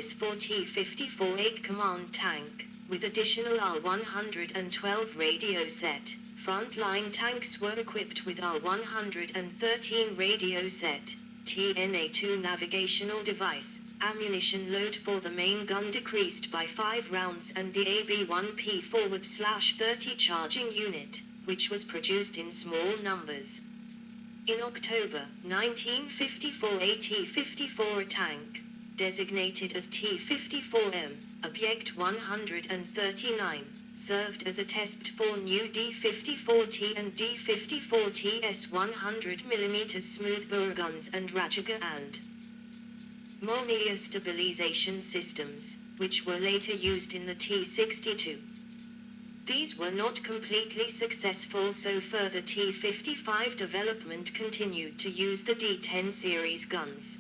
for T-54 command tank, with additional R-112 radio set. Frontline tanks were equipped with R-113 radio set, TNA-2 navigational device. Ammunition load for the main gun decreased by 5 rounds, and the AB-1P forward/30 charging unit, which was produced in small numbers. In October 1954, a T-54 tank, designated as T-54M, Object 139, served as a test for new D-54T and D-54TS 100mm smoothbore guns and Rajaga and Molniya stabilization systems, which were later used in the T-62. These were not completely successful, so further T-55 development continued to use the D-10 series guns.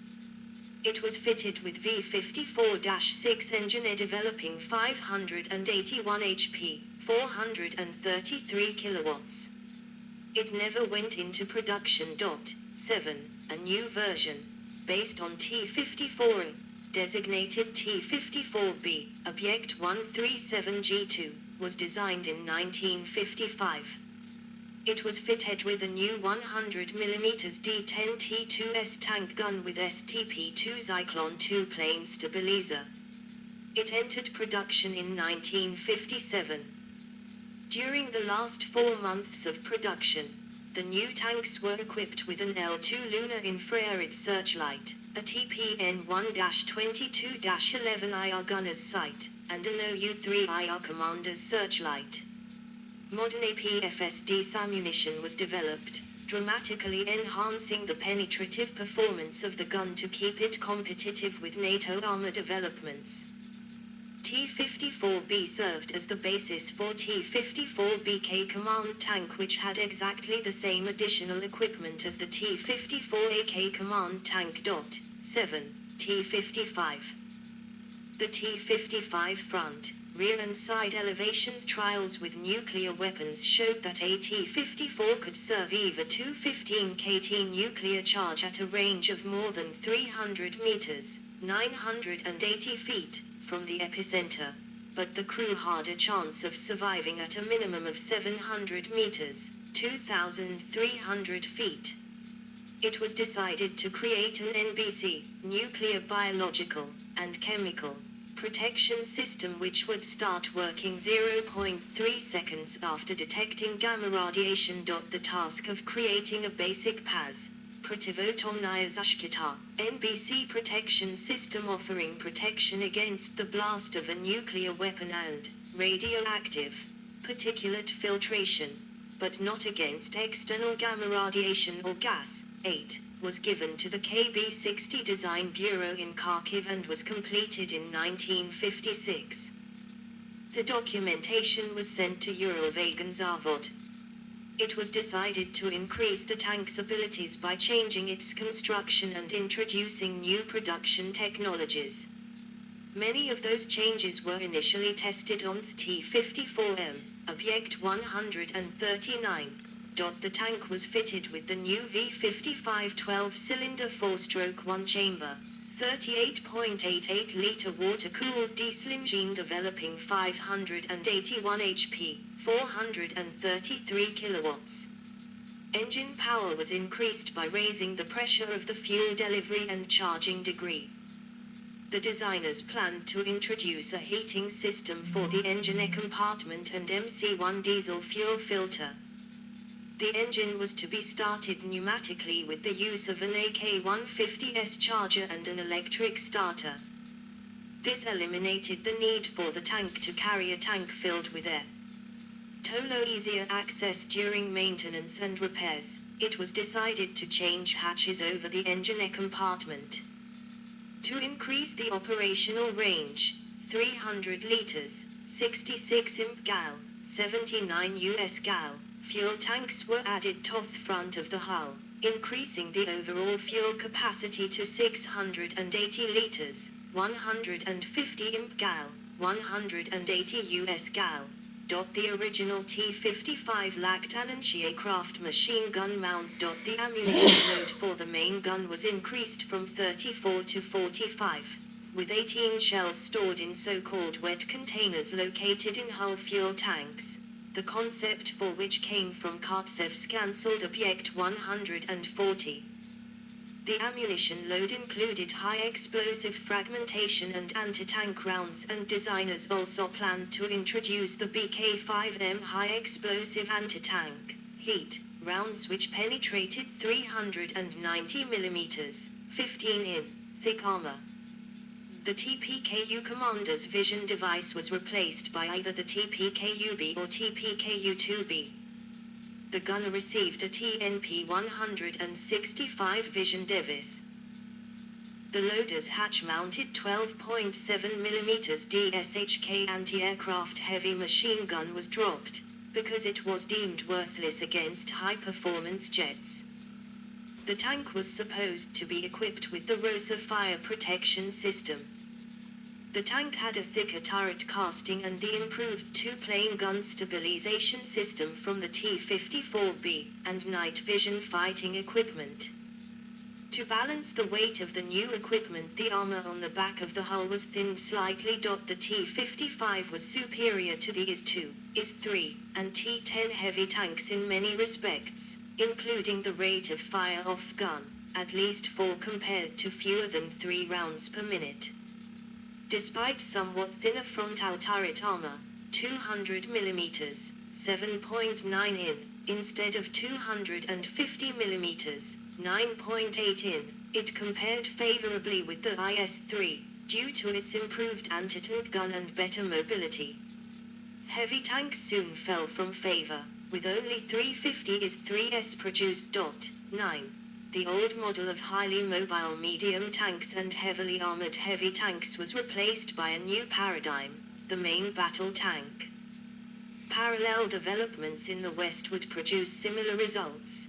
It was fitted with V-54-6 engine developing 581 HP, 433 kilowatts. It never went into production. 7. A new version, based on T-54, designated T-54B, Object 137G2, was designed in 1955. It was fitted with a new 100mm D-10T2S tank gun with STP-2 Zyklon 2 plane stabilizer. It entered production in 1957. During the last 4 months of production, the new tanks were equipped with an L2 lunar infrared searchlight, a TPN-1-22-11 IR gunner's sight, and an OU-3 IR commander's searchlight. Modern APFSD ammunition was developed, dramatically enhancing the penetrative performance of the gun to keep it competitive with NATO armor developments. T-54B served as the basis for T-54BK command tank, which had exactly the same additional equipment as the T-54AK command tank. 7. T-55. The T-55 front, rear and side elevations trials with nuclear weapons showed that a T-54 could survive a 215 kT nuclear charge at a range of more than 300 meters, 980 feet, from the epicenter, but the crew had a chance of surviving at a minimum of 700 meters, 2,300 feet. It was decided to create an NBC, nuclear, biological, and chemical protection system which would start working 0.3 seconds after detecting gamma radiation. The task of creating a basic PAS, Protivotomnaya Zashkita, NBC protection system offering protection against the blast of a nuclear weapon and radioactive particulate filtration, but not against external gamma radiation or gas. 8. Was given to the KB-60 Design Bureau in Kharkiv and was completed in 1956. The documentation was sent to Uralvagonzavod. It was decided to increase the tank's abilities by changing its construction and introducing new production technologies. Many of those changes were initially tested on the T-54M, Object 139. The tank was fitted with the new V-55 12-cylinder 4-stroke 1-chamber, 38.88-liter water-cooled diesel engine developing 581 HP, 433 kilowatts. Engine power was increased by raising the pressure of the fuel delivery and charging degree. The designers planned to introduce a heating system for the engine compartment and MC1 diesel fuel filter. The engine was to be started pneumatically with the use of an AK-150S charger and an electric starter. This eliminated the need for the tank to carry a tank filled with air. To allow easier access during maintenance and repairs, it was decided to change hatches over the engine compartment. To increase the operational range, 300 liters, 66 imp gal, 79 US gal, fuel tanks were added to the front of the hull, increasing the overall fuel capacity to 680 liters, 150 imp gal, 180 US gal. The original T-55 lacked an anti-aircraft machine gun mount. The ammunition load for the main gun was increased from 34 to 45 with 18 shells stored in so-called wet containers located in hull fuel tanks, the concept for which came from Kartsev's cancelled Object 140. The ammunition load included high explosive fragmentation and anti-tank rounds, and designers also planned to introduce the BK-5M high explosive anti-tank heat rounds which penetrated 390 mm, 15 in, thick armor. The TPKU commander's vision device was replaced by either the TPKU-B or TPKU-2B. The gunner received a TNP-165 vision device. The loader's hatch-mounted 12.7mm DSHK anti-aircraft heavy machine gun was dropped, because it was deemed worthless against high-performance jets. The tank was supposed to be equipped with the ROSA fire protection system. The tank had a thicker turret casting and the improved two-plane gun stabilization system from the T-54B, and night vision fighting equipment. To balance the weight of the new equipment, the armor on the back of the hull was thinned slightly. The T-55 was superior to the IS-2, IS-3, and T-10 heavy tanks in many respects, including the rate of fire off gun, at least 4 compared to fewer than 3 rounds per minute. Despite somewhat thinner frontal turret armor, 200mm, 7.9 in, instead of 250mm, 9.8 in, it compared favorably with the IS-3, due to its improved anti-tank gun and better mobility. Heavy tanks soon fell from favor, with only 350 IS-3s produced. 9. The old model of highly mobile medium tanks and heavily armored heavy tanks was replaced by a new paradigm, the main battle tank. Parallel developments in the West would produce similar results.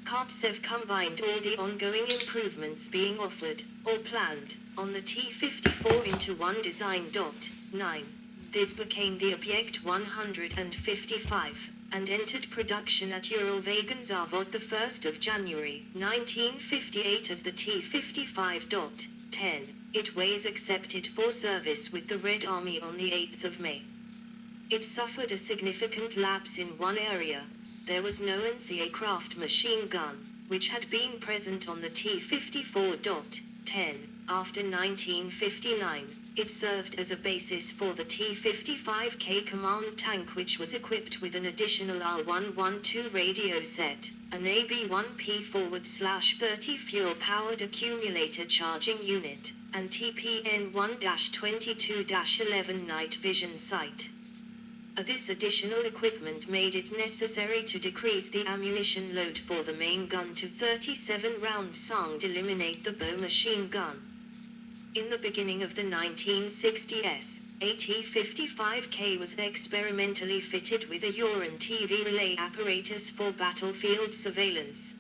Kartsev combined all the ongoing improvements being offered, or planned, on the T-54 into one design. 9. This became the Object 155, and entered production at Uralvagonzavod the 1st of January 1958 as the T-55. 10. It was accepted for service with the Red Army on the 8th of May. It suffered a significant lapse in one area. There was no NCA craft machine gun, which had been present on the T-54. 10. After 1959, it served as a basis for the T-55K command tank, which was equipped with an additional R112 radio set, an AB-1P /30 fuel-powered accumulator charging unit, and TPN-1-22-11 night vision sight. This additional equipment made it necessary to decrease the ammunition load for the main gun to 37 rounds and eliminate the bow machine gun. In the beginning of the 1960s, a T-55K was experimentally fitted with a urine TV relay apparatus for battlefield surveillance.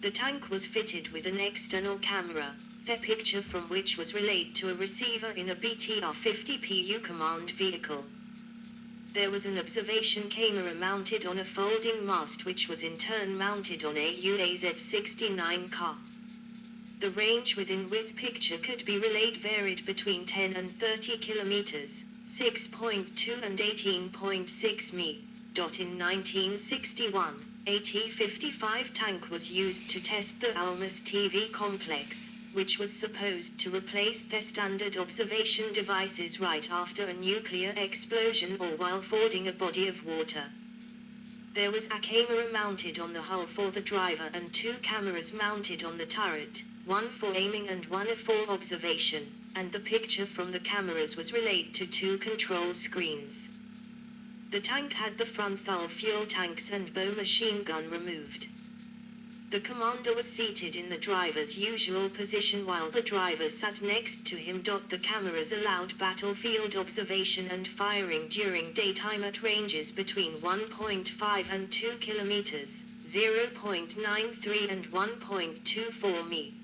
The tank was fitted with an external camera, the picture from which was relayed to a receiver in a BTR-50PU command vehicle. There was an observation camera mounted on a folding mast, which was in turn mounted on a UAZ-69 car. The range within which picture could be relayed varied between 10 and 30 kilometers, 6.2 and 18.6 mi. In 1961, a T-55 tank was used to test the Almas TV complex, which was supposed to replace their standard observation devices right after a nuclear explosion or while fording a body of water. There was a camera mounted on the hull for the driver and 2 cameras mounted on the turret, one for aiming and one for observation, and the picture from the cameras was relayed to 2 control screens. The tank had the front hull fuel tanks and bow machine gun removed. The commander was seated in the driver's usual position while the driver sat next to him. The cameras allowed battlefield observation and firing during daytime at ranges between 1.5 and 2 kilometers, 0.93 and 1.24 mi.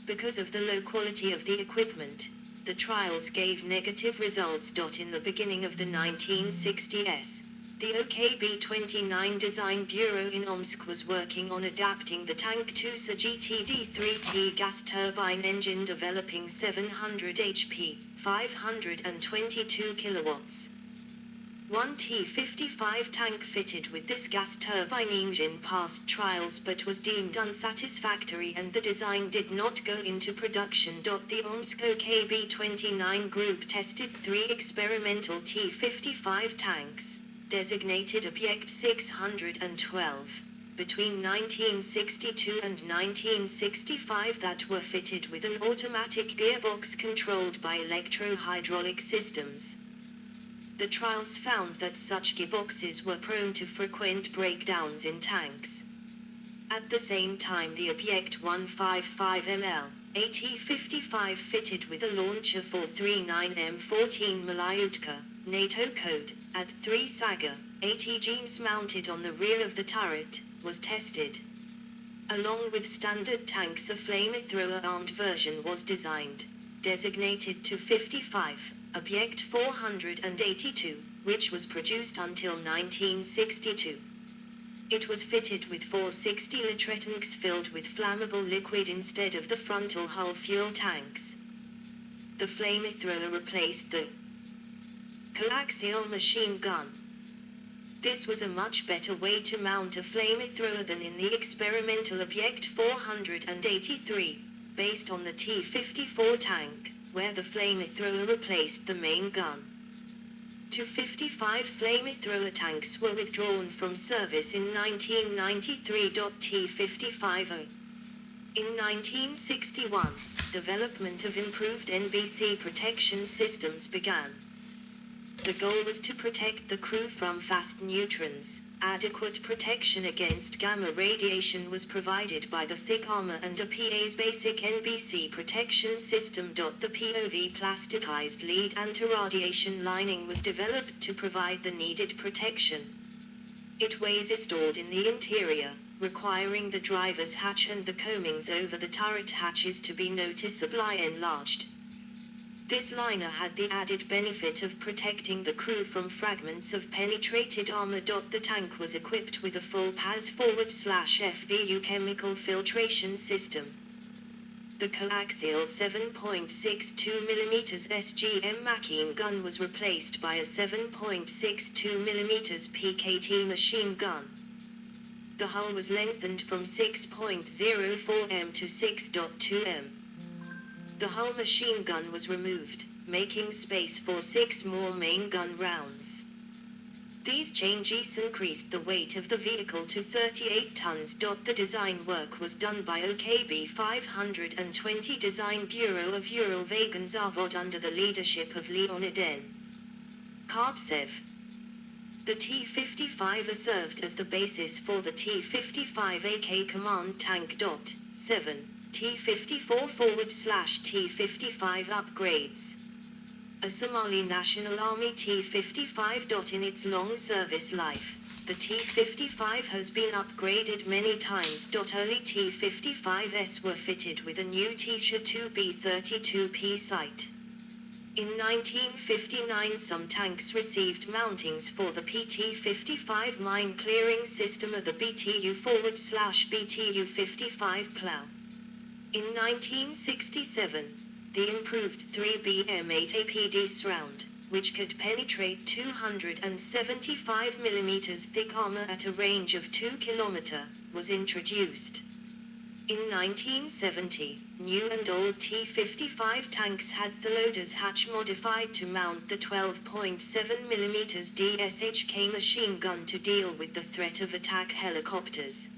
Because of the low quality of the equipment, the trials gave negative results. In the beginning of the 1960s, The OKB-29 Design Bureau in Omsk was working on adapting the tank to a GTD-3T gas turbine engine developing 700 HP, 522 kilowatts. One T-55 tank fitted with this gas turbine engine passed trials but was deemed unsatisfactory and the design did not go into production. The Omsk OKB-29 group tested 3 experimental T-55 tanks, designated Object 612, between 1962 and 1965 that were fitted with an automatic gearbox controlled by electro-hydraulic systems. The trials found that such gearboxes were prone to frequent breakdowns in tanks. At the same time, the Object 155ML, a T-55 fitted with a launcher 439M14 Malyutka, NATO code, at 3 Saga, ATGMs mounted on the rear of the turret, was tested. Along with standard tanks, a flamethrower armed version was designed, designated T-55, Object 482, which was produced until 1962. It was fitted with 4 60-liter tanks filled with flammable liquid instead of the frontal hull fuel tanks. The flamethrower replaced the coaxial machine gun. This was a much better way to mount a flamethrower than in the experimental Object 483, based on the T-54 tank, where the flamethrower replaced the main gun. T-55 flamethrower tanks were withdrawn from service in 1993. T-55 In 1961, development of improved NBC protection systems began. The goal was to protect the crew from fast neutrons. Adequate protection against gamma radiation was provided by the thick armor and a PA's basic NBC protection system. The POV plasticized lead anti-radiation lining was developed to provide the needed protection. It was installed in the interior, requiring the driver's hatch and the coamings over the turret hatches to be noticeably enlarged. This liner had the added benefit of protecting the crew from fragments of penetrated armor. The tank was equipped with a full PAS/FVU chemical filtration system. The coaxial 7.62mm SGM machine gun was replaced by a 7.62mm PKT machine gun. The hull was lengthened from 6.04m to 6.2m. The hull machine gun was removed, making space for 6 more main gun rounds. These changes increased the weight of the vehicle to 38 tons. The design work was done by OKB 520 Design Bureau of Uralvagon Zavod under the leadership of Leonid N. Karpsev. The T-55 served as the basis for the T-55AK command tank. 7. T-54/T-55 upgrades. A Somali National Army T-55. In its long service life, the T-55 has been upgraded many times. Early T-55s were fitted with a new T-2B32P sight. In 1959, some tanks received mountings for the PT-55 mine clearing system of the BTU/BTU-55 plow. In 1967, the improved 3BM8 APD surround, which could penetrate 275mm thick armor at a range of 2 km, was introduced. In 1970, new and old T-55 tanks had the loader's hatch modified to mount the 12.7mm DSHK machine gun to deal with the threat of attack helicopters.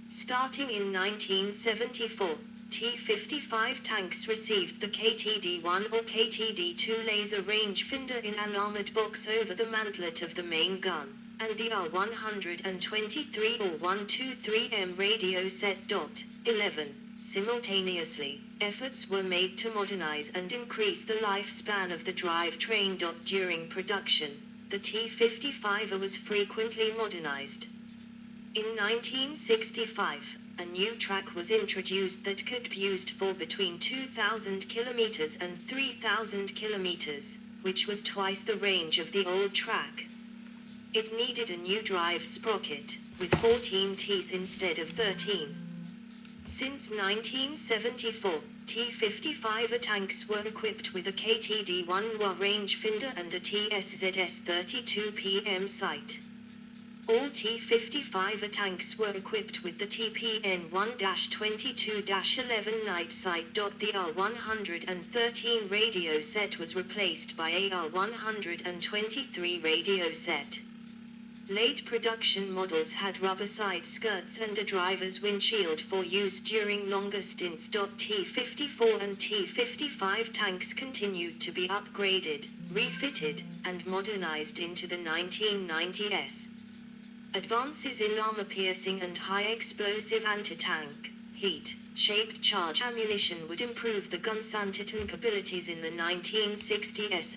Starting in 1974, T-55 tanks received the KTD-1 or KTD-2 laser rangefinder in an armored box over the mantlet of the main gun, and the R-123 or 123M radio set. 11. Simultaneously, efforts were made to modernize and increase the lifespan of the drivetrain. During production, the T-55 was frequently modernized. In 1965, a new track was introduced that could be used for between 2,000 km and 3,000 km, which was twice the range of the old track. It needed a new drive sprocket, with 14 teeth instead of 13. Since 1974, T-55 tanks were equipped with a KTD-1 WA rangefinder and a TSZS-32 PM sight. All T-55 tanks were equipped with the TPN-1-22-11 night sight. The R113 radio set was replaced by a R123 radio set. Late production models had rubber side skirts and a driver's windshield for use during longer stints. T-54 and T-55 tanks continued to be upgraded, refitted, and modernized into the 1990s. Advances in armor-piercing and high-explosive anti-tank, heat-shaped charge ammunition would improve the gun's anti-tank abilities in the 1960s,